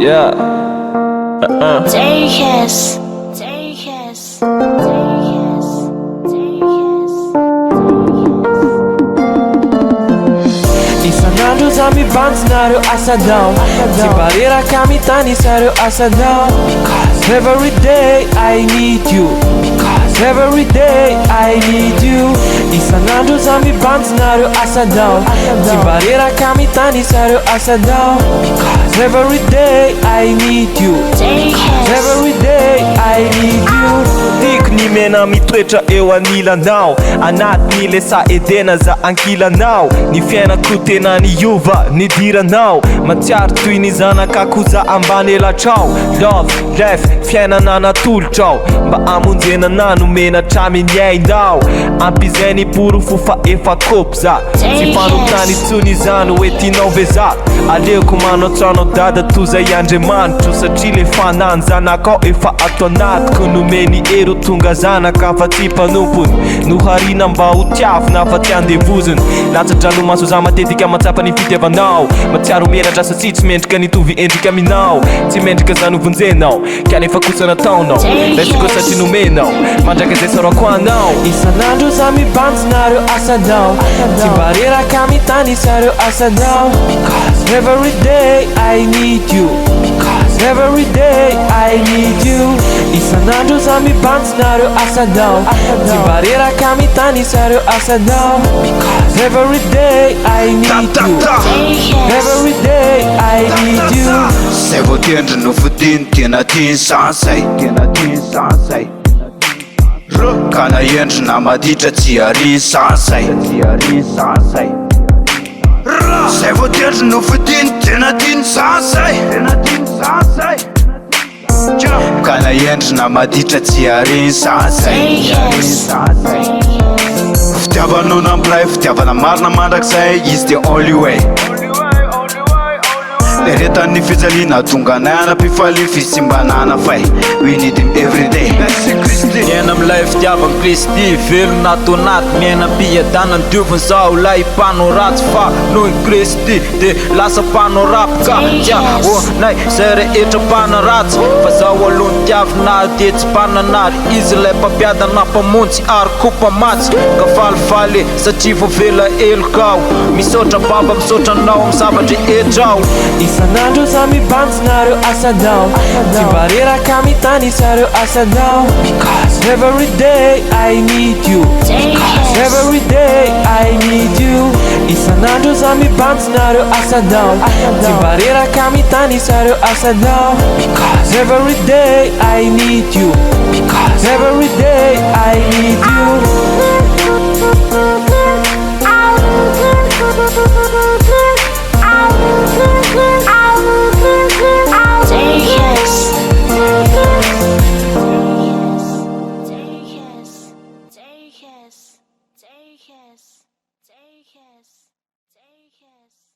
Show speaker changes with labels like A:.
A: Yeah.
B: Take us. Take us. Take us. Take us.
A: Isan'andro za mibanjinareo asadao Tsy mba reraka mitany sareo asadao Because every day I need you Because every day I need you Isan'andro za mibanjinareo asadao Tsy mba reraka mitany sareo asadao Because every day I need you
B: Take us.
A: Every day I need you Dik ny mena mitoetra eo anilanao Anaty ny lesa edena za ankilanao Ny fiainako tena niova nidiranao Matsiaro toy ny zanakako za ambany elatrao Love, life, fiainana natolotrao Mba amonjena nomena tramy ainao Ampizay ny porofo fa efa kopy za Tsy fanontany tsony zany hoe tianao ve za Aleoko manontranao dada tozay Andriamanitro Satria le fanany zanakao efa ato anatiko Nomeny ero tonga zanaka fa tsy mpanompony Noharina mba ho tiavina fa ty andevozony Latsadranomaso za matetika matsapa ny fitiavanao Matsiaro menatra satsia tsy mendrika nitovy endrika aminao Tsy mendrika zany vonjenao Kanefa kosa nataonao Lesiko satria nomenao Mandraka zay sarako anao Isan'andro za mibanjinareo asadao Tsy mba reraka mitany sareo asadao Because every day I need you Because every day I need you Isan'andro za mibanjinareo asadao Tsy mba reraka mitany sareo asadao Because every day I need you Every day I need you
C: Zay vao tendry no fidiny tena tiany sansay Ka na endrina maditra tsy ary sansay Zay vao tendry no fidiny tena tiany sansay Ka na endrina maditra tsy ary sansay
B: Take us.
C: Fitiavanao nampiray fitiavana marina mandrakizay Is the only way Le retan'ny fijaliana tonga nanam-pifaliana fisimbanana fay We need him every day
D: Miaina amilay fitiavan Kristy Velona ato anaty miaina mpiadana Diovin zao lay mpanao ratsy Fa noho i Kristy de lasa mpanao rapika Tia nay zay rehetra mpana ratsy Fa zao alohany tiavina de tsy mpananary Izy lay mpampiadana mpamonjy ary ko mpamatsy Ka falifaly satria voavela elokao Misaotra baba misaotra anao amy zavatra etrao
A: Isan'andro za mibanjinareo asadao Tsy mba reraka mitany sareo asadao Because every day I need you
B: Take us.
A: Every day I need you Isan'andro za mibanjinareo asadao Tsy mba reraka mitany sareo asadao Because every day I need you Because every day I need you
B: Take us. Take us. Take us. Take us. Take us.